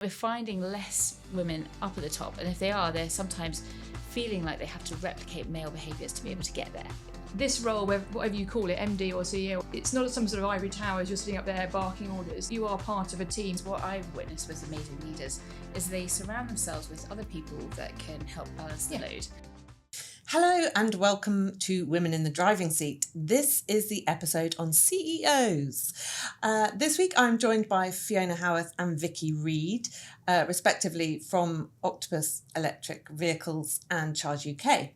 We're finding less women up at the top, and if they are, they're sometimes feeling like they have to replicate male behaviours to be able to get there. This role, whatever you call it, MD or CEO, it's not some sort of ivory tower as you're sitting up there barking orders. You are part of a team. What I've witnessed with amazing leaders is they surround themselves with other people that can help balance the load. Hello and welcome to Women in the Driving Seat. This is the episode on CEOs. This week I'm joined by Fiona Howarth and Vicky Reid, respectively from Octopus Electric Vehicles and ChargeUK.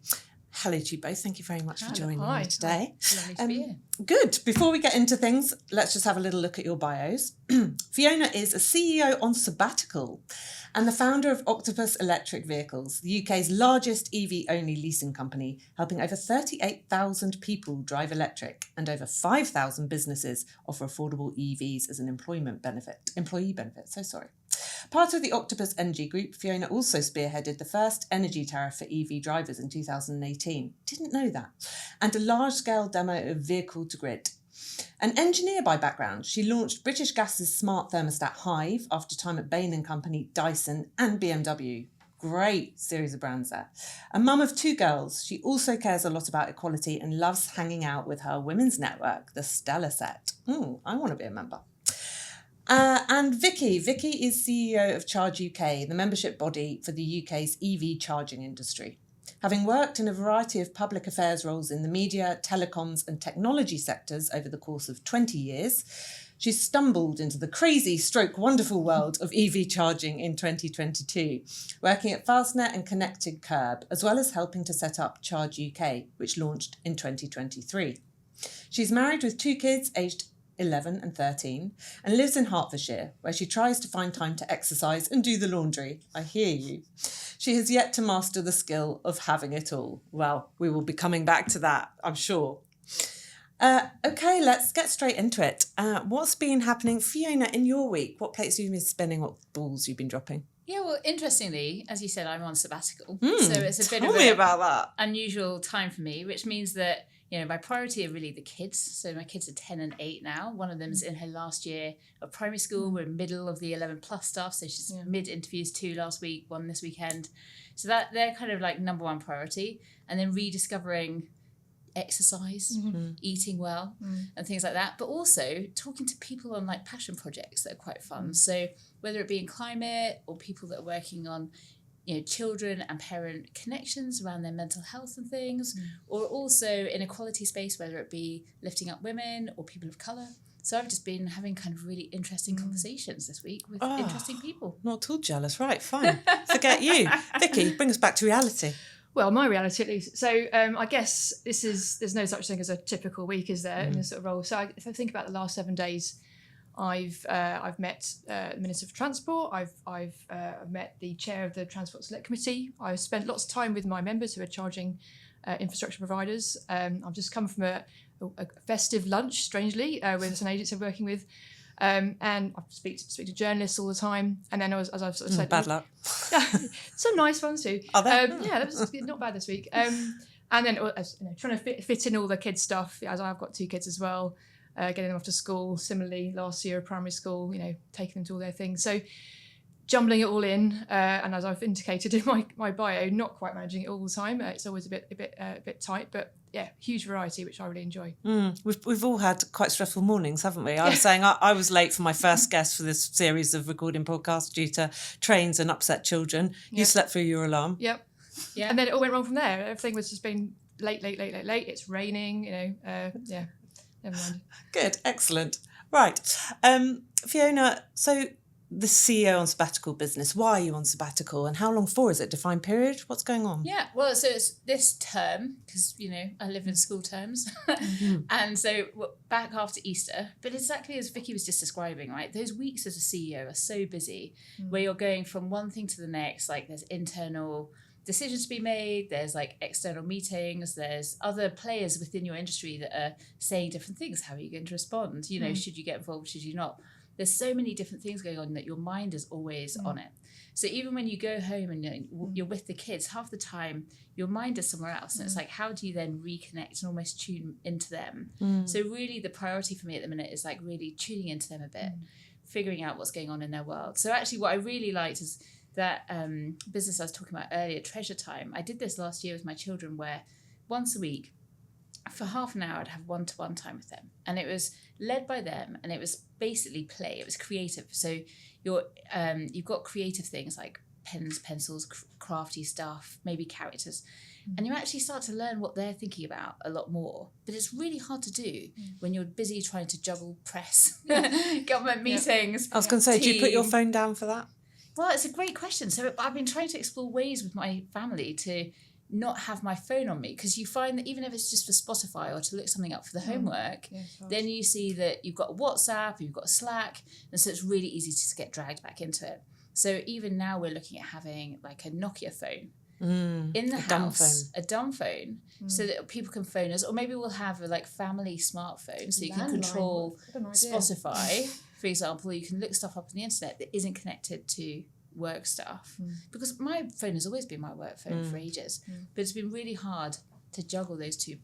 Hello to you both. Thank you very much for joining me today. Lovely to be here. Good. Before we get into things, let's just have a little look at your bios. Fiona is a CEO on sabbatical and the founder of Octopus Electric Vehicles, the UK's largest EV-only leasing company, helping over 38,000 people drive electric and over 5,000 businesses offer affordable EVs as an employee benefit. Part of the Octopus Energy Group, Fiona also spearheaded the first energy tariff for EV drivers in 2018. Didn't know that. And a large-scale demo of vehicle-to-grid. An engineer by background, she launched British Gas's smart thermostat Hive after time at Bain & Company, Dyson and BMW. Great series of brands there. A mum of two girls, she also cares a lot about equality and loves hanging out with her women's network, the Stella Set. I want to be a member. And Vicky is CEO of ChargeUK, the membership body for the UK's EV charging industry. Having worked in a variety of public affairs roles in the media, telecoms and technology sectors over the course of 20 years, she stumbled into the crazy wonderful world of EV charging in 2022, working at Fastnet and Connected Curb, as well as helping to set up ChargeUK, which launched in 2023. She's married with two kids aged 11 and 13, and lives in Hertfordshire, where she tries to find time to exercise and do the laundry. I hear you. She has yet to master the skill of having it all. Well, we will be coming back to that, I'm sure. Okay, let's get straight into it. What's been happening, Fiona, in your week? What plates have you been spinning? What balls you've been dropping? Yeah, well, interestingly, as you said, I'm on sabbatical. So it's a bit of me about that. Unusual time for me, which means that, my priority are really the kids. So my kids are 10 and 8 now. One of them is in her last year of primary school. We're in middle of the 11 plus stuff. So she's mid-interviews 2 last week, 1 this weekend. So that they're kind of like number one priority. And then rediscovering exercise, eating well and things like that. But also talking to people on like passion projects that are quite fun. So whether it be in climate or people that are working on children and parent connections around their mental health and things, or also in equality space, whether it be lifting up women or people of colour. So I've just been having kind of really interesting conversations this week with interesting people. Not at all jealous. Right, fine. Forget you. Vicky, bring us back to reality. Well, my reality at least. So I guess there's no such thing as a typical week, is there, in this sort of role? So if I think about the last 7 days, I've met the Minister for Transport. I've met the chair of the Transport Select Committee. I've spent lots of time with my members who are charging infrastructure providers. I've just come from a festive lunch, strangely, with an agency I'm working with. And I speak to journalists all the time. And then as I've sort of said, bad luck. Some nice ones too. Are there? Yeah, that was not bad this week. And then trying to fit in all the kids' stuff, as I've got 2 kids as well. Getting them off to school, similarly last year of primary school, taking them to all their things. So jumbling it all in, and as I've indicated in my bio, not quite managing it all the time. It's always a bit tight, but yeah, huge variety, which I really enjoy. We've all had quite stressful mornings, haven't we? I was saying I was late for my first guest for this series of recording podcasts due to trains and upset children. You slept through your alarm. Yep. Yeah. And then it all went wrong from there. Everything was just been late. It's raining, Never mind. Good, excellent. Right. Fiona, so the CEO on sabbatical business, why are you on sabbatical and how long for? Is it a defined period? What's going on? Yeah, well, so it's this term, because, I live in school terms. And so back after Easter, but exactly as Vicky was just describing, right? Those weeks as a CEO are so busy where you're going from one thing to the next, like there's internal decisions to be made, there's like external meetings, there's other players within your industry that are saying different things. How are you going to respond? Should you get involved, should you not? There's so many different things going on that your mind is always on it. So even when you go home and you're with the kids, half the time your mind is somewhere else. And it's like, how do you then reconnect and almost tune into them? So really the priority for me at the minute is like really tuning into them a bit, figuring out what's going on in their world. So actually what I really liked is that business I was talking about earlier, Treasure Time. I did this last year with my children where once a week, for half an hour, I'd have one-to-one time with them. And it was led by them, and it was basically play. It was creative. So you've got creative things like pens, pencils, crafty stuff, maybe characters. And you actually start to learn what they're thinking about a lot more. But it's really hard to do when you're busy trying to juggle press, government meetings. I was going to say, do you put your phone down for that? Well, it's a great question. So I've been trying to explore ways with my family to not have my phone on me, because you find that even if it's just for Spotify or to look something up for the homework, then you see that you've got a WhatsApp, you've got a Slack, and so it's really easy to get dragged back into it. So even now we're looking at having like a Nokia phone in the house, a dumb phone, so that people can phone us, or maybe we'll have a like family smartphone, so you can control Spotify, for example. You can look stuff up on the internet that isn't connected to work stuff, because my phone has always been my work phone for ages, but it's been really hard to juggle those two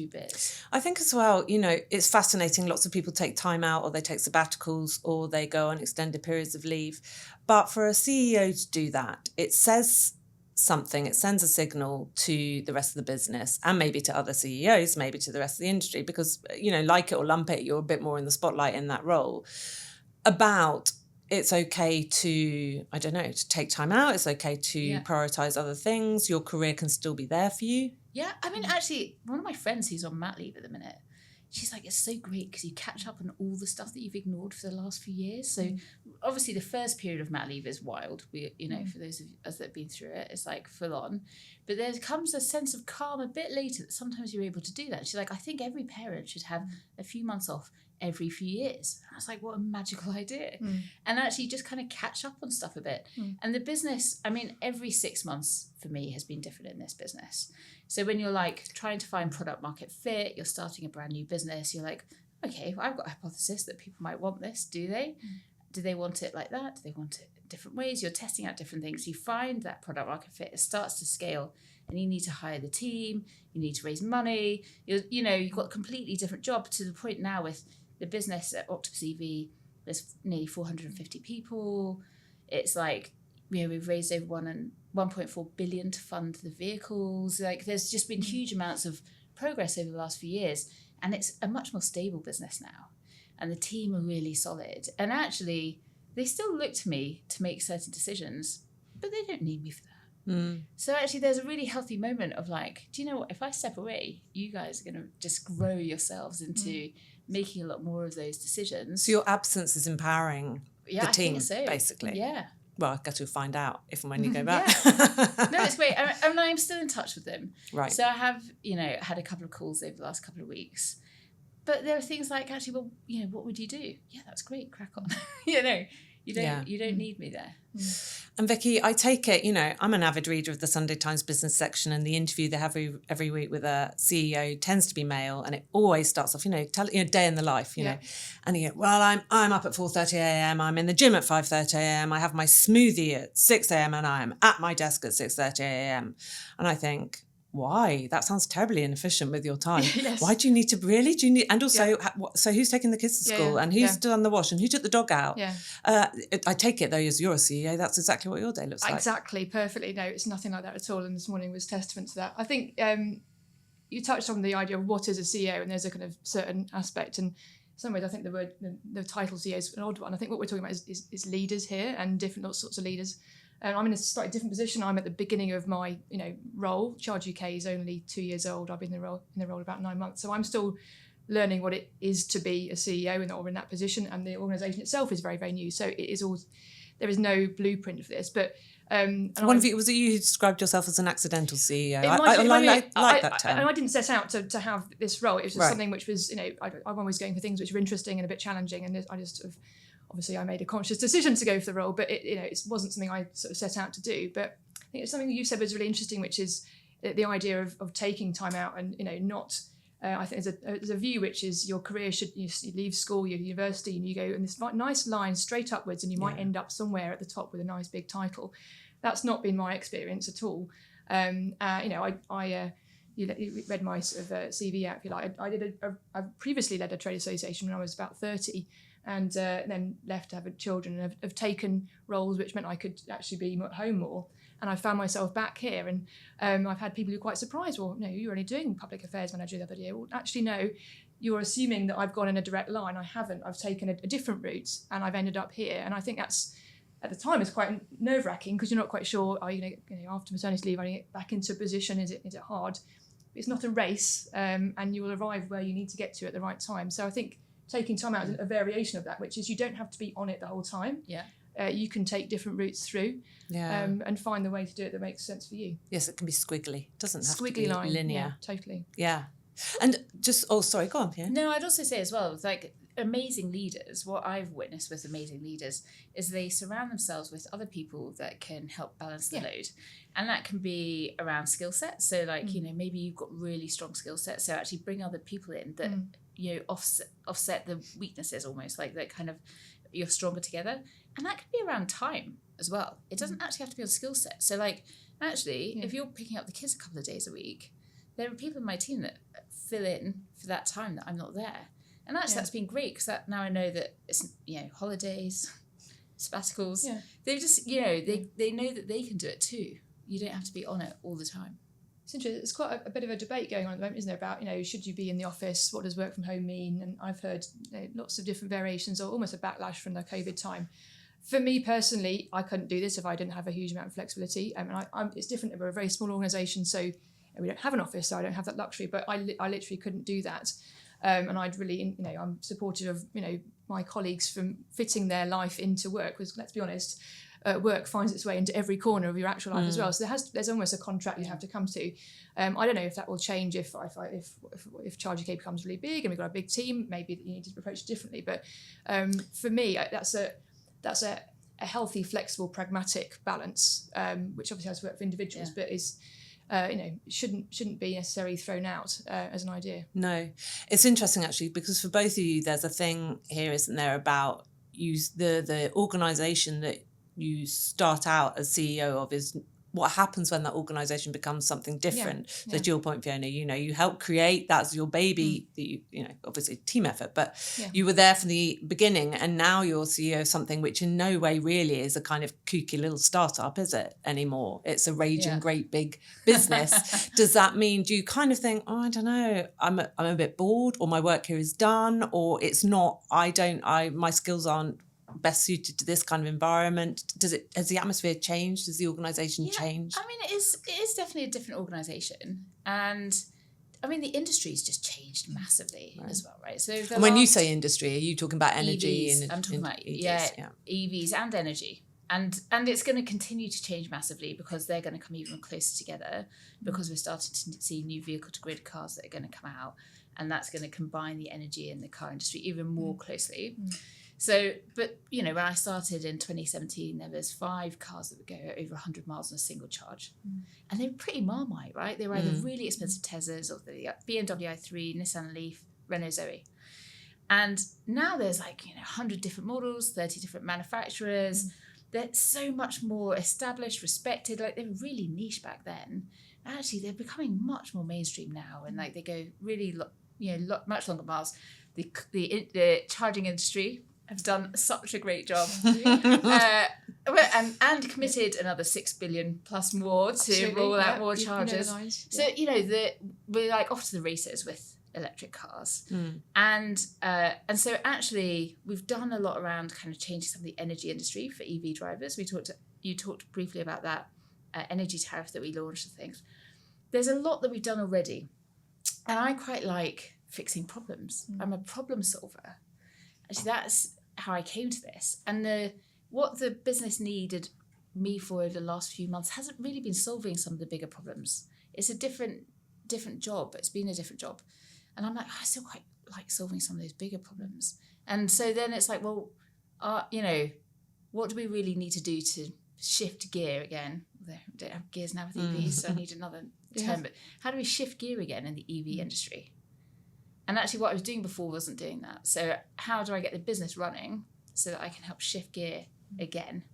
bits. I think as well, you know, it's fascinating. Lots of people take time out, or they take sabbaticals, or they go on extended periods of leave. But for a CEO to do that, it says something, it sends a signal to the rest of the business, and maybe to other CEOs, maybe to the rest of the industry, because, you know, like it or lump it, you're a bit more in the spotlight in that role, about it's okay to, I don't know, to take time out. It's okay to prioritise other things. Your career can still be there for you. Yeah, I mean, actually, one of my friends who's on mat leave at the minute, she's like, it's so great because you catch up on all the stuff that you've ignored for the last few years. So obviously the first period of mat leave is wild. We, you know, for those of us that have been through it, it's like full on. But there comes a sense of calm a bit later that sometimes you're able to do that. She's like, I think every parent should have a few months off every few years. And I was like, what a magical idea. And actually just kind of catch up on stuff a bit. And the business, I mean, every 6 months for me has been different in this business. So when you're like trying to find product market fit, you're starting a brand new business, you're like, okay, well, I've got a hypothesis that people might want this. Do they? Do they want it like that? Do they want it in different ways? You're testing out different things. You find that product market fit, it starts to scale, and you need to hire the team, you need to raise money, you've got a completely different job, to the point now with the business at Octopus EV, there's nearly 450 people. It's like, you know, we've raised over 1.4 billion to fund the vehicles. Like, there's just been huge amounts of progress over the last few years, and it's a much more stable business now. And the team are really solid. And actually, they still look to me to make certain decisions, but they don't need me for that. So actually, there's a really healthy moment of like, do you know what? If I step away, you guys are going to just grow yourselves into making a lot more of those decisions. So your absence is empowering the team, I think so. basically. Yeah. Well, I guess we'll find out if and when you go back. No, it's great. And I'm still in touch with them. Right. So I have, had a couple of calls over the last couple of weeks. But there are things like, actually, well, what would you do? Yeah, that's great. Crack on. You don't need me there. And Vicky, I take it, I'm an avid reader of the Sunday Times business section, and the interview they have every week with a CEO tends to be male, and it always starts off, day in the life, and you go, well, I'm up at 4:30 a.m, I'm in the gym at 5:30 a.m, I have my smoothie at 6 a.m, and I am at my desk at 6:30 a.m. And I think, why? That sounds terribly inefficient with your time. Yes. Why do you need to really? And also, so who's taking the kids to school, and who's done the wash, and who took the dog out? Yeah. I take it though, as you're a CEO, that's exactly what your day looks like. Exactly, perfectly. No, it's nothing like that at all. And this morning was testament to that. I think you touched on the idea of what is a CEO, and there's a kind of certain aspect. And in some ways, I think the title CEO is an odd one. I think what we're talking about is leaders here, and different sorts of leaders. I'm in a slightly different position. I'm at the beginning of my, role. ChargeUK is only 2 years old. I've been in the role about 9 months. So I'm still learning what it is to be a CEO or in that position. And the organisation itself is very, very new. So there is no blueprint for this. But was it you who described yourself as an accidental CEO? I like that term. I didn't set out to have this role. It was just something which was, I'm always going for things which are interesting and a bit challenging. And I just sort of, obviously I made a conscious decision to go for the role, but it wasn't something I sort of set out to do. But I think it's something that you said was really interesting, which is the idea of taking time out and, not, I think there's a view which is your career should, you leave school, your university, and you go in this nice line straight upwards, and you might end up somewhere at the top with a nice big title. That's not been my experience at all. You read my sort of CV out, if you like. I previously led a trade association when I was about 30. and then left to have children, and have taken roles which meant I could actually be at home more. And I found myself back here, and I've had people who are quite surprised. Well, no, you're only doing public affairs manager the other year. Well, actually, no, you're assuming that I've gone in a direct line. I haven't. I've taken a different route, and I've ended up here. And I think that's, at the time, it's quite nerve-wracking because you're not quite sure, are you going to, after maternity leave, are you going to get back into a position? Is it hard? It's not a race, and you will arrive where you need to get to at the right time. So I think taking time out is a variation of that, which is you don't have to be on it the whole time. Yeah. You can take different routes through, and find the way to do it that makes sense for you. Yes, it can be squiggly. It doesn't have Squiggly to be line, linear. yeah, totally. Yeah. And just, sorry, go on, Fiona. No, I'd also say as well, like amazing leaders, what I've witnessed with amazing leaders is they surround themselves with other people that can help balance the load. And that can be around skill sets. So like, maybe you've got really strong skill sets. So actually bring other people in that, offset the weaknesses almost, like that kind of, you're stronger together. And that could be around time as well. It doesn't actually have to be on skill set. So like, actually, if you're picking up the kids a couple of days a week, there are people in my team that fill in for that time that I'm not there. And actually that's been great because now I know that it's, holidays, sabbaticals, they just, they know that they can do it too. You don't have to be on it all the time. It's interesting. It's quite a bit of a debate going on at the moment, isn't there, about, should you be in the office? What does work from home mean? And I've heard lots of different variations, or almost a backlash from the COVID time. For me personally, I couldn't do this if I didn't have a huge amount of flexibility. And it's different. We're a very small organisation, so we don't have an office, so I don't have that luxury. But I literally couldn't do that. And I'd really, I'm supportive of, my colleagues from fitting their life into work. Because let's be honest, work finds its way into every corner of your actual life as well. So there's almost a contract you have to come to. I don't know if that will change if ChargeUK becomes really big and we've got a big team. Maybe you need to approach it differently. But for me, that's a healthy, flexible, pragmatic balance, which obviously has to work for individuals, but is shouldn't be necessarily thrown out as an idea. No, it's interesting actually, because for both of you, there's a thing here, isn't there, about the organisation that you start out as CEO of is what happens when that organisation becomes something different. So to your point, Fiona, you help create, that's your baby, that you obviously team effort, but you were there from the beginning, and now you're CEO of something which in no way really is a kind of kooky little startup, is it, anymore? It's a raging great big business. Does that mean, do you kind of think, I don't know, I'm a bit bored, or my work here is done, or it's not, my skills aren't best suited to this kind of environment? Has the atmosphere changed? Has the organisation changed? I mean, it is definitely a different organisation, and I mean the industry's just changed massively as well, right? So when you say industry, are you talking about energy? EVs, I'm talking about EVs and energy, and it's going to continue to change massively because they're going to come even closer together, because we're starting to see new vehicle to grid cars that are going to come out, and that's going to combine the energy and the car industry even more closely. So, but, when I started in 2017, there was 5 cars that would go over 100 miles on a single charge. And they were pretty Marmite, right? They were either really expensive Teslas or the BMW i3, Nissan Leaf, Renault Zoe. And now there's 100 different models, 30 different manufacturers. They're so much more established, respected. They were really niche back then. Actually, they're becoming much more mainstream now. And they go really, much longer miles. The charging industry have done such a great job, and committed another 6 billion plus more to roll out more chargers. So we're off to the races with electric cars, and so actually we've done a lot around kind of changing some of the energy industry for EV drivers. You talked briefly about that energy tariff that we launched and things. There's a lot that we've done already, and I quite like fixing problems. I'm a problem solver. Actually, that's how I came to this. And what the business needed me for over the last few months hasn't really been solving some of the bigger problems. It's a different job. It's been a different job. And I'm I still quite like solving some of those bigger problems. And so then it's what do we really need to do to shift gear again? We don't have gears now with EVs, so I need another term. But how do we shift gear again in the EV industry? And actually what I was doing before wasn't doing that. So how do I get the business running so that I can help shift gear again?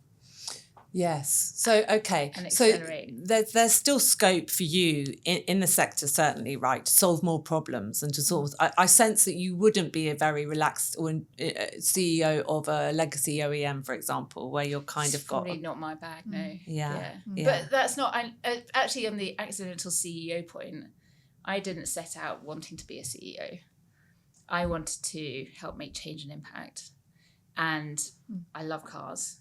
Yes. So, okay. And So accelerate. there's still scope for you in the sector, certainly, right, to solve more problems and to sort of, I sense that you wouldn't be a very relaxed or CEO of a legacy OEM, for example, where you're kind of got... Probably not my bag, no. Yeah. But that's not, actually on the accidental CEO point, I didn't set out wanting to be a CEO. I wanted to help make change and impact. And I love cars.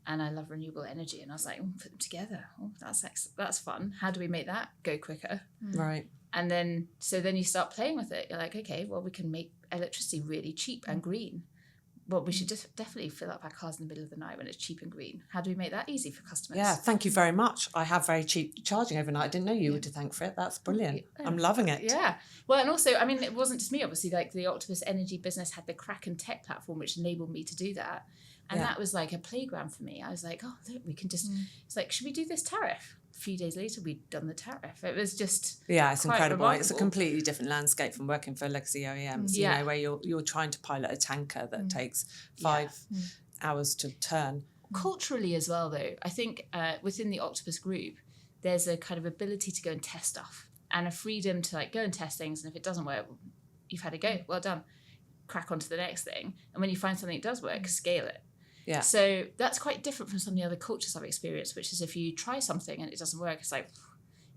And I love renewable energy. And I was like, put them together. Oh, that's fun. How do we make that go quicker? Right. And then you start playing with it. You're like, okay, well, we can make electricity really cheap and green. Well, we should just definitely fill up our cars in the middle of the night when it's cheap and green. How do we make that easy for customers? Yeah, thank you very much. I have very cheap charging overnight. I didn't know you were to thank for it. That's brilliant. Yeah. I'm loving it. Yeah. Well, and also, I mean, it wasn't just me, obviously, like the Octopus Energy business had the Kraken tech platform, which enabled me to do that. And that was like a playground for me. I was like, oh, look, we can just, it's like, should we do this tariff? A few days later, we'd done the tariff. It was just it's incredible. remarkable. It's a completely different landscape from working for legacy OEMs, you know, where you're trying to pilot a tanker that takes 5 hours to turn. Culturally as well, though, I think within the Octopus group, there's a kind of ability to go and test stuff and a freedom to like go and test things. And if it doesn't work, you've had a go. Well done. Crack on to the next thing. And when you find something that does work, scale it. Yeah. So that's quite different from some of the other cultures I've experienced, which is if you try something and it doesn't work, it's like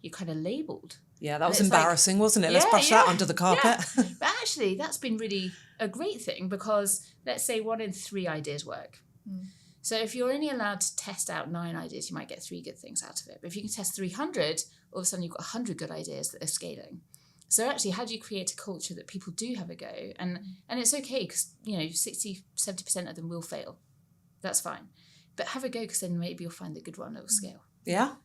you're kind of labelled. Yeah, that was embarrassing, wasn't it? Let's brush that under the carpet. Yeah. But actually, that's been really a great thing because let's say 1 in 3 ideas work. So if you're only allowed to test out 9 ideas, you might get 3 good things out of it. But if you can test 300, all of a sudden you've got 100 good ideas that are scaling. So actually, how do you create a culture that people do have a go? And it's okay because, you know, 60, 70% of them will fail. That's fine. But have a go because then maybe you'll find the good one that will scale. Yeah.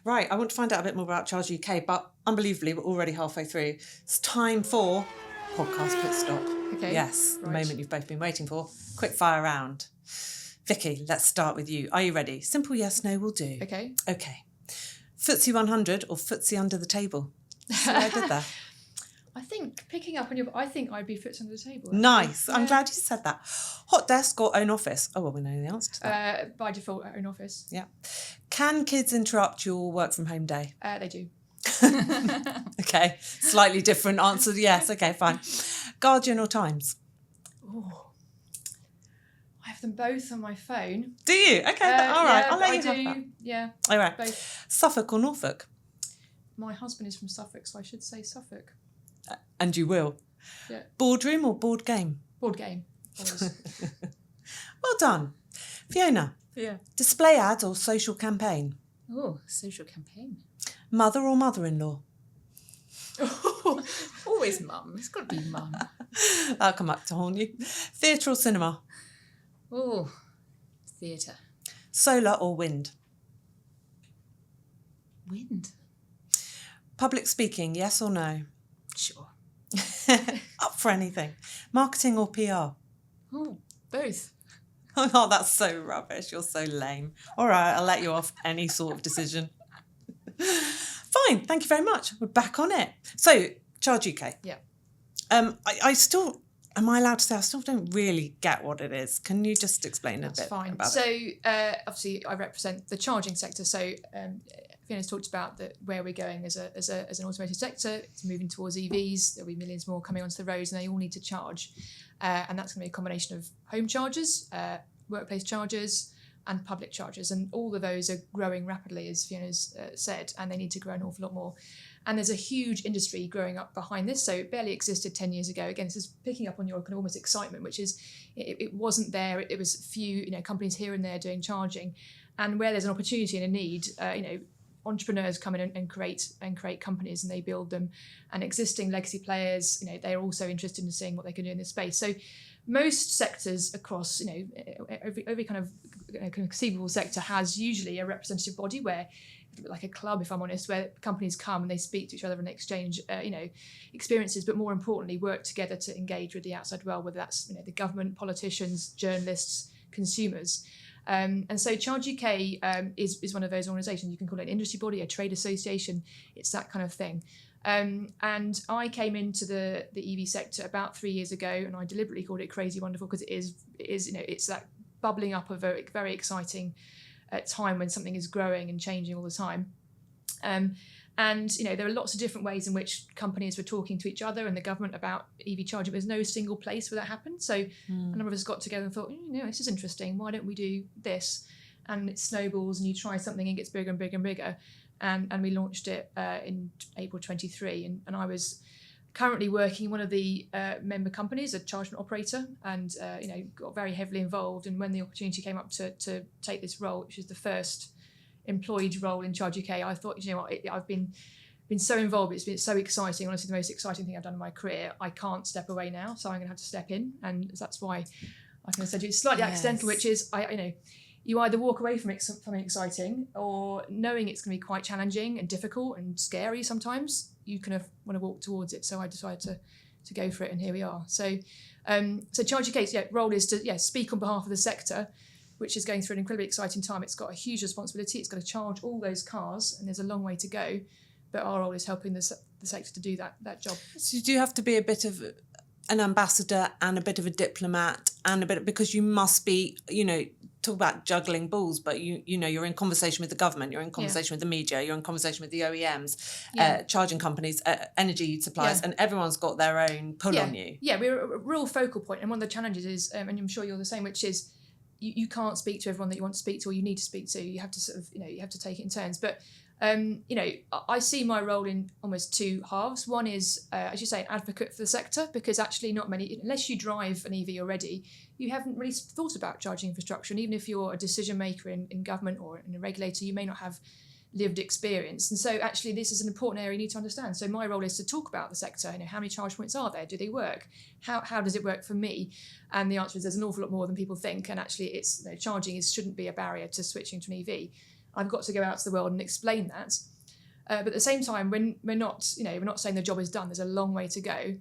Right. I want to find out a bit more about ChargeUK, but unbelievably, we're already halfway through. It's time for podcast pit stop. Okay. Yes, the moment you've both been waiting for. Quick fire round. Vicky, let's start with you. Are you ready? Simple yes, no will do. Okay. Okay. FTSE 100 or FTSE under the table? See what I did there? I think picking up on I think I'd be foot under the table. Actually. Nice. I'm glad you said that. Hot desk or own office? Oh, well, we know the answer to that. By default, own office. Yeah. Can kids interrupt your work from home day? They do. Okay. Slightly different answer. Yes. Okay, fine. Guardian or Times? Oh. I have them both on my phone. Do you? Okay. All right. I'll let you have that. Yeah. All right. Both. Suffolk or Norfolk? My husband is from Suffolk, so I should say Suffolk. And you will. Yeah. Boardroom or board game? Board game. Always. Well done. Fiona. Yeah. Display ads or social campaign? Oh, social campaign. Mother or mother-in-law? Always mum. It's got to be mum. I'll come back to haunt you. Theatre or cinema? Oh, theatre. Solar or wind? Wind. Public speaking, yes or no? Sure. Up for anything. Marketing or PR? Oh, both. Oh, that's so rubbish. You're so lame. All right, I'll let you off any sort of decision. Fine, thank you very much. We're back on it. So, ChargeUK. Yeah. I still, am I allowed to say, I still don't really get what it is. Can you just explain a bit fine. about so, it? obviously, I represent the charging sector. So, Fiona's talked about where we're going as an automotive sector. It's moving towards EVs. There'll be millions more coming onto the roads, and they all need to charge. And that's going to be a combination of home chargers, workplace chargers, and public chargers. And all of those are growing rapidly, as Fiona's said, and they need to grow an awful lot more. And there's a huge industry growing up behind this. So it barely existed 10 years ago. Again, this is picking up on your kind of almost excitement, which is it wasn't there. It was few, companies here and there doing charging. And where there's an opportunity and a need, entrepreneurs come in and create companies, and they build them. And existing legacy players, they're also interested in seeing what they can do in this space. So most sectors across, every kind of conceivable sector has usually a representative body where, like a club, if I'm honest, where companies come and they speak to each other and exchange, experiences, but more importantly, work together to engage with the outside world, whether that's, the government, politicians, journalists, consumers. And so ChargeUK is one of those organisations. You can call it an industry body, a trade association. It's that kind of thing. And I came into the EV sector about 3 years ago, and I deliberately called it crazy wonderful because it is it's that bubbling up of a very exciting at a time when something is growing and changing all the time. And there are lots of different ways in which companies were talking to each other and the government about EV charging. There's no single place where that happened. So a number of us got together and thought, this is interesting. Why don't we do this? And it snowballs and you try something and it gets bigger and bigger and bigger. And we launched it in April 23. And I was currently working in one of the member companies, a charging operator, and got very heavily involved. And when the opportunity came up to take this role, which is the first employed role in ChargeUK, I thought, I've been so involved. It's been so exciting. Honestly, the most exciting thing I've done in my career. I can't step away now, so I'm going to have to step in, and that's why I kind of said it's slightly accidental, which is you either walk away from something exciting, or knowing it's going to be quite challenging and difficult and scary sometimes, you kind of want to walk towards it. So I decided to go for it, and here we are. So ChargeUK's role is to speak on behalf of the sector, which is going through an incredibly exciting time. It's got a huge responsibility. It's got to charge all those cars, and there's a long way to go. But our role is helping the sector to do that job. So you do have to be a bit of an ambassador and a bit of a diplomat, and because you must be, talk about juggling balls, but you're in conversation with the government, you're in conversation with the media, you're in conversation with the OEMs, charging companies, energy suppliers, and everyone's got their own pull on you. Yeah, we're a real focal point, and one of the challenges is, and I'm sure you're the same, which is you can't speak to everyone that you want to speak to or you need to speak to. You have to sort of, you have to take it in turns. But, I see my role in almost two halves. One is, as you say, an advocate for the sector, because actually not many, unless you drive an EV already, you haven't really thought about charging infrastructure. And even if you're a decision maker in government or in a regulator, you may not have lived experience. And so actually this is an important area you need to understand. So my role is to talk about the sector. How many charge points are there? Do they work? How does it work for me? And the answer is there's an awful lot more than people think. And actually it's charging shouldn't be a barrier to switching to an EV. I've got to go out to the world and explain that. But at the same time, when we're not saying the job is done, there's a long way to go.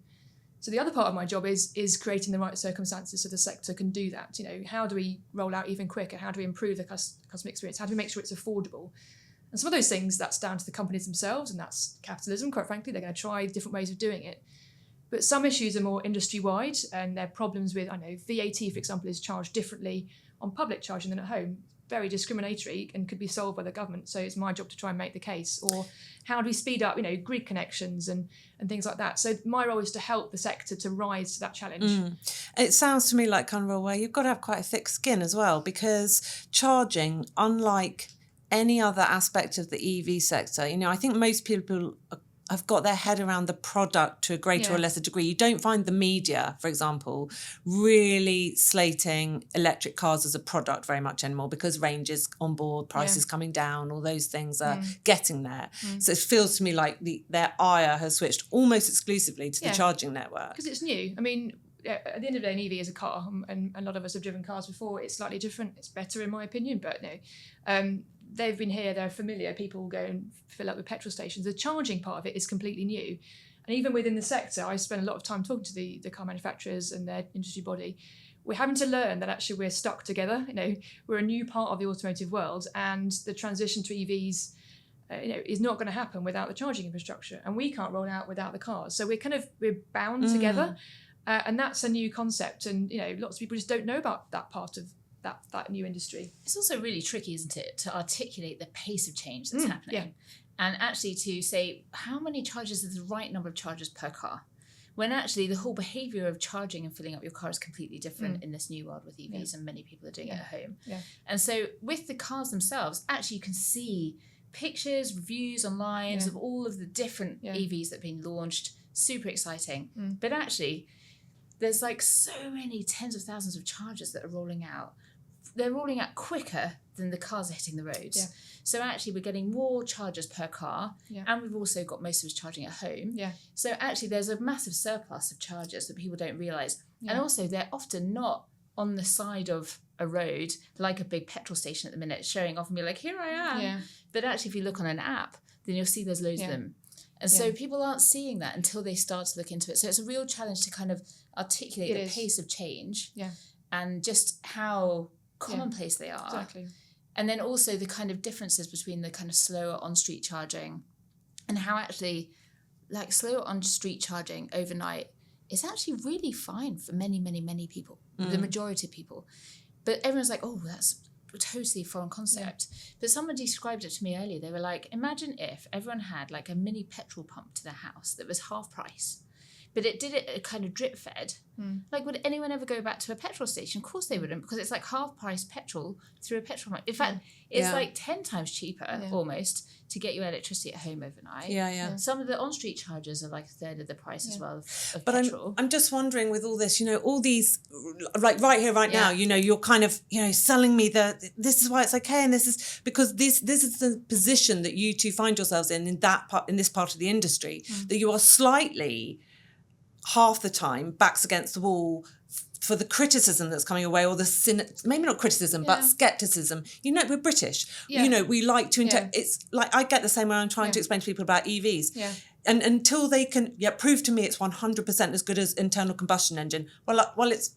So the other part of my job is creating the right circumstances so the sector can do that. How do we roll out even quicker? How do we improve the customer experience? How do we make sure it's affordable? And some of those things, that's down to the companies themselves, and that's capitalism, quite frankly. They're going to try different ways of doing it. But some issues are more industry-wide, and there are problems with, VAT, for example, is charged differently on public charging than at home. Very discriminatory and could be solved by the government. So it's my job to try and make the case. Or how do we speed up, grid connections and things like that. So my role is to help the sector to rise to that challenge. It sounds to me like kind of a way you've got to have quite a thick skin as well, because charging, unlike any other aspect of the EV sector, I think most people have got their head around the product to a greater or lesser degree. You don't find the media, for example, really slating electric cars as a product very much anymore, because range is on board, prices coming down, all those things are getting there. So it feels to me like their ire has switched almost exclusively to the charging network. Because it's new. At the end of the day, an EV is a car, and a lot of us have driven cars before. It's slightly different. It's better in my opinion, but no. They've been here, they're familiar, people go and fill up the petrol stations. The charging part of it is completely new. And even within the sector, I spend a lot of time talking to the car manufacturers and their industry body. We're having to learn that actually we're stuck together. We're a new part of the automotive world, and the transition to EVs is not going to happen without the charging infrastructure, and we can't roll out without the cars. So we're bound together, and that's a new concept. And lots of people just don't know about that part of that new industry. It's also really tricky, isn't it, to articulate the pace of change that's happening, and actually to say how many chargers is the right number of chargers per car, when actually the whole behaviour of charging and filling up your car is completely different in this new world with EVs, and many people are doing it at home. And so with the cars themselves, actually you can see pictures, reviews online of all of the different EVs that have been launched. Super exciting. But actually there's so many tens of thousands of chargers that are rolling out. They're rolling out quicker than the cars are hitting the roads. So actually we're getting more chargers per car, and we've also got most of us charging at home. So actually there's a massive surplus of chargers that people don't realise. And also they're often not on the side of a road like a big petrol station at the minute, showing off and be like, here I am. But actually if you look on an app, then you'll see there's loads of them. And so people aren't seeing that until they start to look into it. So it's a real challenge to kind of articulate the pace of change and just how commonplace they are. Exactly. And then also the kind of differences between the kind of slower on-street charging and how actually slower on-street charging overnight is actually really fine for many, many, many people, the majority of people. But everyone's like, oh, that's totally foreign concept. But someone described it to me earlier. They were like, imagine if everyone had like a mini petrol pump to their house that was half price, but it did it kind of drip fed. Like, would anyone ever go back to a petrol station? Of course they wouldn't, because it's like half price petrol through a petrol pump. In fact, it's like 10 times cheaper almost to get your electricity at home overnight. Some of the on-street chargers are like a third of the price as well of but petrol. I'm just wondering, with all this, all these, like right here, right now, you're kind of, selling me this is why it's okay, and this is because this is the position that you two find yourselves in this part of the industry, that you are slightly half the time backs against the wall for the criticism that's coming away, or maybe not criticism, but skepticism. We're British. We like to it's like I get the same when I'm trying to explain to people about EVs. And until they can prove to me it's 100% as good as internal combustion engine, it's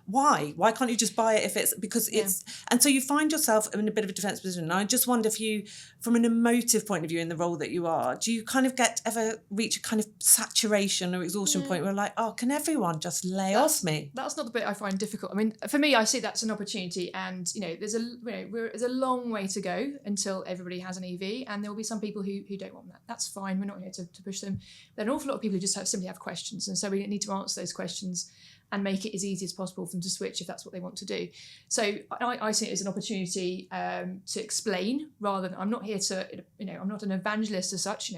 why can't you just buy it if it's because it's, and so you find yourself in a bit of a defensive position. And I just wonder if you, from an emotive point of view in the role that you are, do you kind of ever reach a kind of saturation or exhaustion point where like, oh, can everyone just lay off me? That's not the bit I find difficult. I mean, for me, I see that's an opportunity, and there's a long way to go until everybody has an EV, and there will be some people who don't want that. That's fine. We're not here to push them. There are an awful lot of people who just simply have questions, and so we need to answer those questions and make it as easy as possible for them to switch if that's what they want to do. So I see it as an opportunity to explain, rather than, I'm not here to, I'm not an evangelist as such,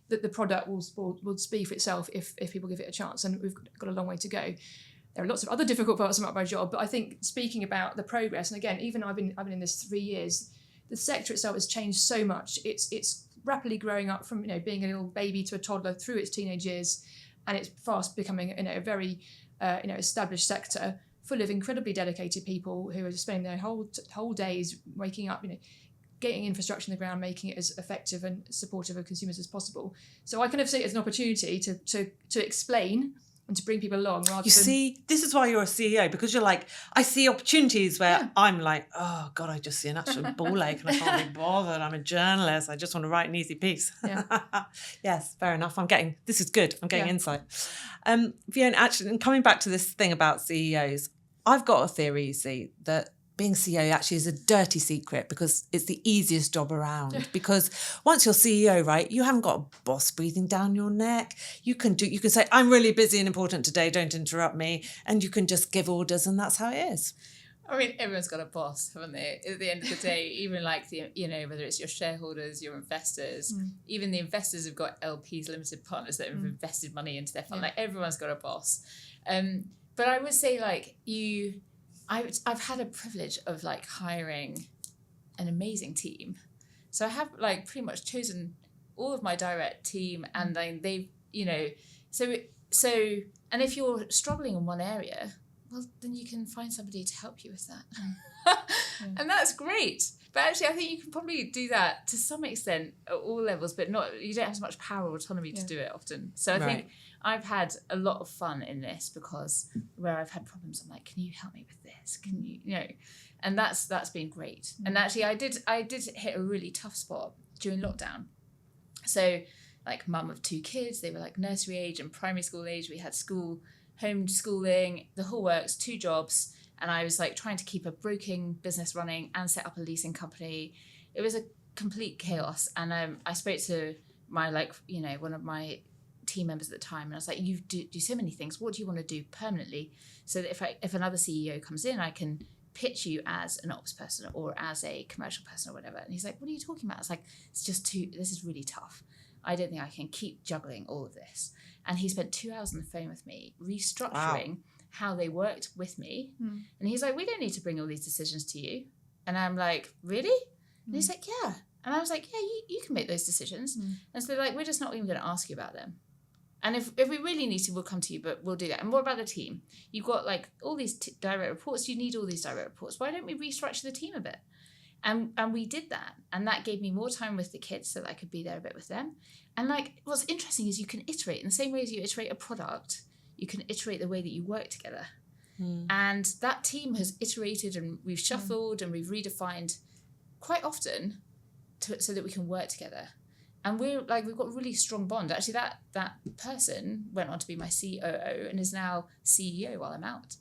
that the product will speak for itself if people give it a chance, and we've got a long way to go. There are lots of other difficult parts about my job, but I think speaking about the progress, and again, even I've been in this 3 years, the sector itself has changed so much. It's rapidly growing up from being a little baby to a toddler through its teenage years, and it's fast becoming a very established sector full of incredibly dedicated people who are spending their whole days waking up, getting infrastructure in the ground, making it as effective and supportive of consumers as possible. So I kind of see it as an opportunity to explain and to bring people along rather than... You see, this is why you're a CEO, because you're like, I see opportunities where I'm like, oh God, I just see an absolute ball ache and I can't be bothered. I'm a journalist. I just want to write an easy piece. Yes, fair enough. This is good. I'm getting insight. Fiona, actually, and coming back to this thing about CEOs, I've got a theory, you see, that being CEO actually is a dirty secret because it's the easiest job around. Because once you're CEO, right, you haven't got a boss breathing down your neck. You can say, I'm really busy and important today, don't interrupt me. And you can just give orders, and that's how it is. I mean, everyone's got a boss, haven't they? At the end of the day, even like whether it's your shareholders, your investors, even the investors have got LPs, limited partners, that have invested money into their fund. Like, everyone's got a boss. But I would say, like, I've had a privilege of like hiring an amazing team. So I have like pretty much chosen all of my direct team, and then they've, so and if you're struggling in one area, well, then you can find somebody to help you with that. And that's great. But actually, I think you can probably do that to some extent at all levels, but you don't have as much power or autonomy to do it often. So I think I've had a lot of fun in this, because where I've had problems, I'm like, can you help me with this? Can you, and that's been great. And actually, I did hit a really tough spot during lockdown. So, like, mum of 2 kids, they were like nursery age and primary school age. We had homeschooling, the whole works, 2 jobs. And I was like trying to keep a broking business running and set up a leasing company. It was a complete chaos. And I spoke to my one of my team members at the time, and I was like, you do so many things. What do you want to do permanently? So that if another CEO comes in, I can pitch you as an ops person or as a commercial person or whatever. And he's like, what are you talking about? I was like, this is really tough. I don't think I can keep juggling all of this. And he spent 2 hours on the phone with me restructuring how they worked with me. And he's like, we don't need to bring all these decisions to you. And I'm like, really? And he's like, yeah. And I was like, yeah, you can make those decisions. And so they're like, we're just not even going to ask you about them. And if we really need to, we'll come to you, but we'll do that. And what about the team? You've got like all these direct reports. You need all these direct reports. Why don't we restructure the team a bit? And we did that. And that gave me more time with the kids so that I could be there a bit with them. And like, what's interesting is you can iterate in the same way as you iterate a product. You can iterate the way that you work together. And that team has iterated, and we've shuffled and we've redefined quite often so that we can work together. And we've got a really strong bond. Actually, that person went on to be my COO and is now CEO while I'm out.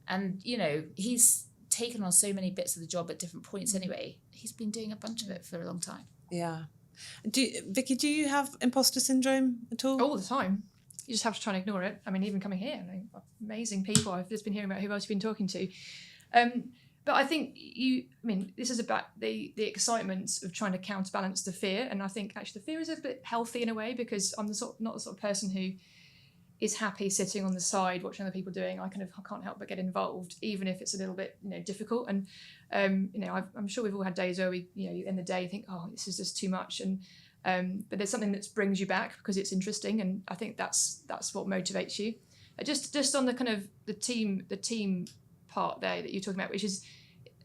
And, he's taken on so many bits of the job at different points anyway. He's been doing a bunch of it for a long time. Yeah. Vicky, do you have imposter syndrome at all? the time. You just have to try and ignore it. I mean, even coming here, amazing people. I've just been hearing about who else you've been talking to. But I think this is about the excitement of trying to counterbalance the fear. And I think actually the fear is a bit healthy in a way, because I'm not the sort of person who is happy sitting on the side watching other people doing. I can't help but get involved, even if it's a little bit difficult. And I'm sure we've all had days where we in the day think, oh, this is just too much. And but there's something that brings you back because it's interesting, and I think that's what motivates you. Just on the kind of the team part there that you're talking about, which is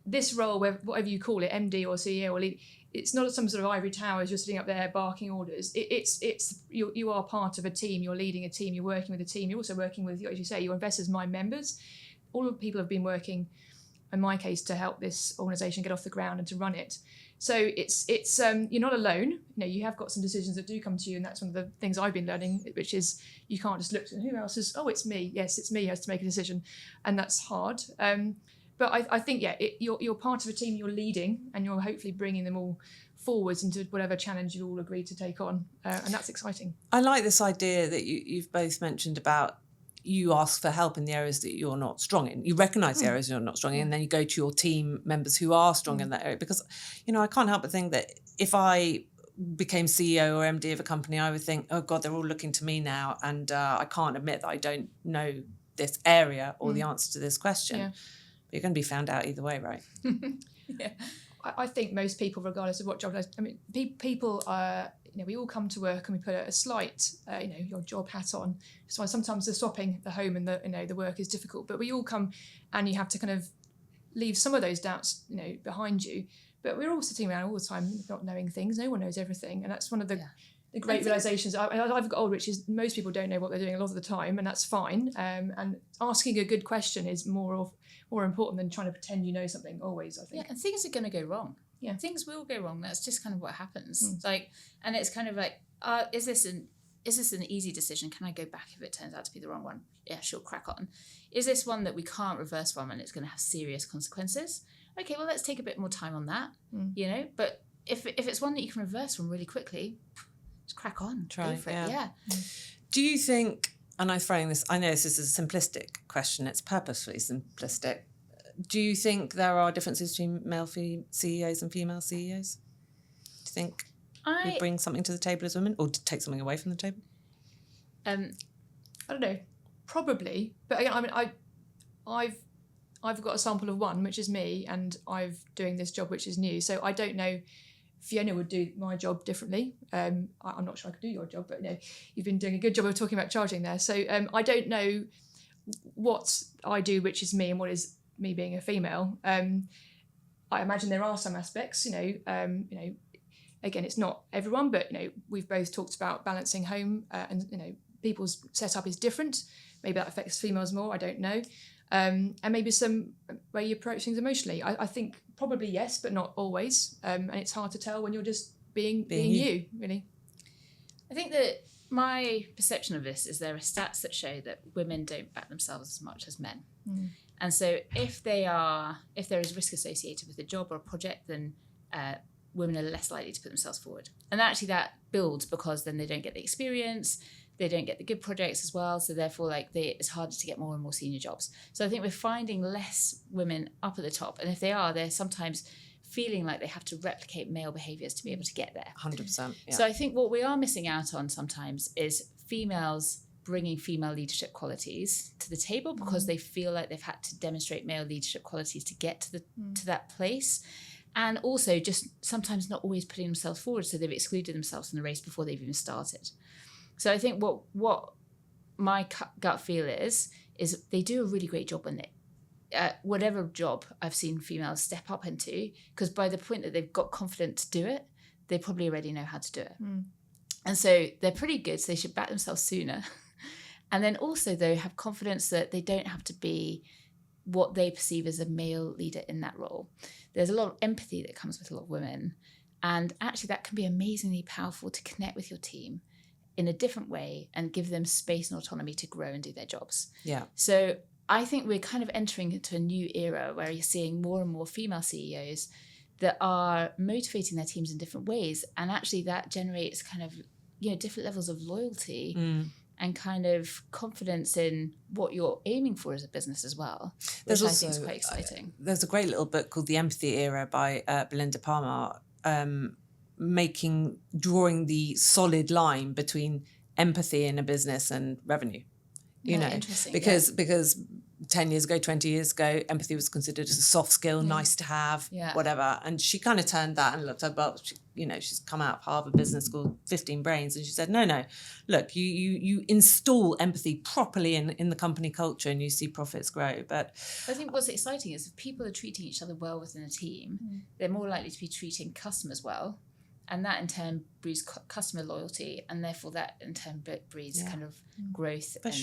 this role, where whatever you call it, MD or CEO or lead, it's not some sort of ivory towers you're sitting up there barking orders. It's you are part of a team. You're leading a team. You're working with a team. You're also working with, as you say, your investors, my members. All of the people have been working, in my case, to help this organisation get off the ground and to run it. So it's you're not alone. You have got some decisions that do come to you, and that's one of the things I've been learning, which is you can't just look at who else is. Oh, it's me. Yes, it's me who has to make a decision, and that's hard. But I think you're part of a team. You're leading, and you're hopefully bringing them all forwards into whatever challenge you all agreed to take on, and that's exciting. I like this idea that you've both mentioned about you ask for help in the areas that you're not strong in. You recognise the areas you're not strong in, and then you go to your team members who are strong in that area. Because, I can't help but think that if I became CEO or MD of a company, I would think, oh God, they're all looking to me now, and I can't admit that I don't know this area or the answer to this question. Yeah. But you're going to be found out either way, right? Yeah. I think most people, regardless of what job, people are, we all come to work and we put a slight, your job hat on. So sometimes the swapping the home and the work is difficult, but we all come and you have to kind of leave some of those doubts, behind you. But we're all sitting around all the time not knowing things. No one knows everything. And that's one of the great realizations I've got old, which is most people don't know what they're doing a lot of the time, and that's fine. And asking a good question is more important than trying to pretend you know something always, I think. Yeah, and things are going to go wrong. Yeah. Things will go wrong. That's just kind of what happens. And it's kind of like, is this an easy decision? Can I go back if it turns out to be the wrong one? Yeah, sure, crack on. Is this one that we can't reverse from and it's going to have serious consequences? Okay, well, let's take a bit more time on that, But if it's one that you can reverse from really quickly, just crack on. Try, go for it. Yeah. Do you think, and I'm throwing this, I know this is a simplistic question, it's purposefully simplistic. Do you think there are differences between male CEOs and female CEOs? Do you think we bring something to the table as women, or take something away from the table? I don't know, probably. But again, I've got a sample of one, which is me, and I'm doing this job, which is new. So I don't know. Fiona would do my job differently. I'm not sure I could do your job, but you've been doing a good job of talking about charging there. So I don't know what I do, which is me, and what is me being a female. I imagine there are some aspects, again, it's not everyone, but we've both talked about balancing home, and people's setup is different. Maybe that affects females more. I don't know. And maybe some way you approach things emotionally. I think probably yes, but not always. And it's hard to tell when you're just being you, really. I think that my perception of this is there are stats that show that women don't back themselves as much as men. And so if there is risk associated with a job or a project, then women are less likely to put themselves forward. And actually that builds because then they don't get the experience, they don't get the good projects as well. So therefore, it's harder to get more and more senior jobs. So I think we're finding less women up at the top. And if they are, they're sometimes feeling like they have to replicate male behaviours to be able to get there. 100%. Yeah. So I think what we are missing out on sometimes is females bringing female leadership qualities to the table because they feel like they've had to demonstrate male leadership qualities to get to that place. And also just sometimes not always putting themselves forward, so they've excluded themselves from the race before they've even started. So I think what my gut feel is they do a really great job when whatever job I've seen females step up into, because by the point that they've got confidence to do it, they probably already know how to do it. And so they're pretty good, so they should back themselves sooner. And then also, though, have confidence that they don't have to be what they perceive as a male leader in that role. There's a lot of empathy that comes with a lot of women. And actually, that can be amazingly powerful to connect with your team in a different way and give them space and autonomy to grow and do their jobs. Yeah. So I think we're kind of entering into a new era where you're seeing more and more female CEOs that are motivating their teams in different ways. And actually that generates kind of, different levels of loyalty and kind of confidence in what you're aiming for as a business as well, which I think is quite exciting. There's a great little book called The Empathy Era by Belinda Palmer, drawing the solid line between empathy in a business and revenue. Interesting. Because 10 years ago, 20 years ago, empathy was considered as a soft skill, nice to have, whatever. And she kind of turned that and looked at, she's come out of Harvard Business School, 15 brains. And she said, no, look, you install empathy properly in the company culture and you see profits grow. But I think what's exciting is if people are treating each other well within a team, they're more likely to be treating customers well. And that in turn breeds customer loyalty, and therefore that in turn breeds kind of growth and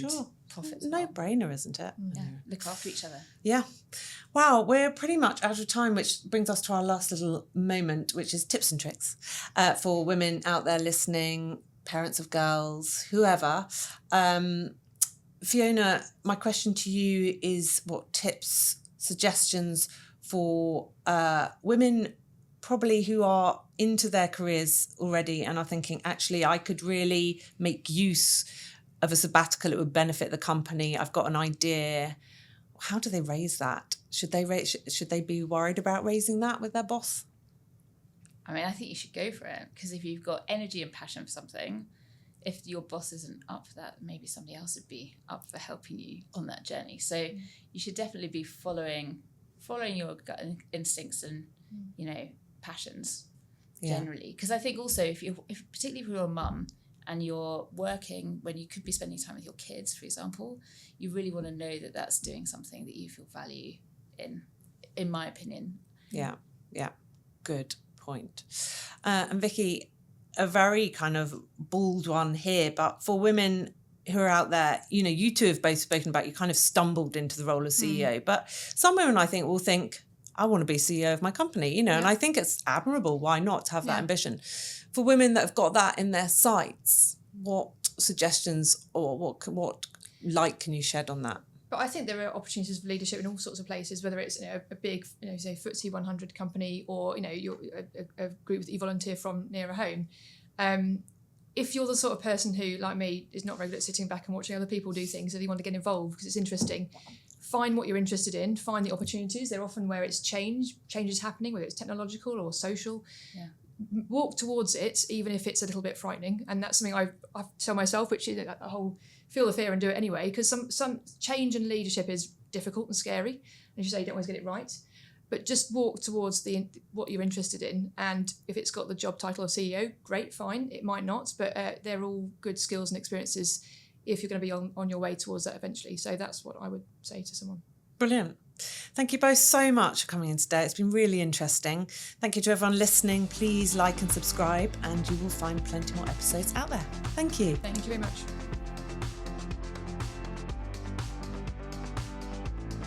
profits. No-brainer, isn't it? Yeah, look after each other. Yeah. Wow, we're pretty much out of time, which brings us to our last little moment, which is tips and tricks for women out there listening, parents of girls, whoever. Fiona, my question to you is what tips, suggestions for women probably who are into their careers already and are thinking, actually, I could really make use of a sabbatical. It would benefit the company. I've got an idea. How do they raise that? Should they be worried about raising that with their boss? I mean, I think you should go for it, because if you've got energy and passion for something, if your boss isn't up for that, maybe somebody else would be up for helping you on that journey. So you should definitely be following your gut instincts and, passions generally. Because I think also if particularly if you're a mum and you're working when you could be spending time with your kids, for example, you really want to know that that's doing something that you feel value in my opinion. Yeah. Good point. And Vicky, a very kind of bald one here, but for women who are out there, you two have both spoken about you kind of stumbled into the role of CEO, but some women I think will think, I want to be CEO of my company, and I think it's admirable. Why not to have that ambition? For women that have got that in their sights, what suggestions or what light can you shed on that? But I think there are opportunities for leadership in all sorts of places, whether it's a big, say FTSE 100 company, or you're a group that you volunteer from nearer home. If you're the sort of person who, like me, is not very good at sitting back and watching other people do things, if you want to get involved because it's interesting, find what you're interested in, find the opportunities. They're often where it's change is happening, whether it's technological or social. Yeah. Walk towards it, even if it's a little bit frightening. And that's something I tell myself, which is a whole feel the fear and do it anyway, because some change in leadership is difficult and scary. As you say, you don't always get it right. But just walk towards what you're interested in. And if it's got the job title of CEO, great, fine. It might not, but they're all good skills and experiences if you're going to be on your way towards that eventually. So that's what I would say to someone. Brilliant. Thank you both so much for coming in today. It's been really interesting. Thank you to everyone listening. Please like and subscribe, and you will find plenty more episodes out there. Thank you. Thank you very much.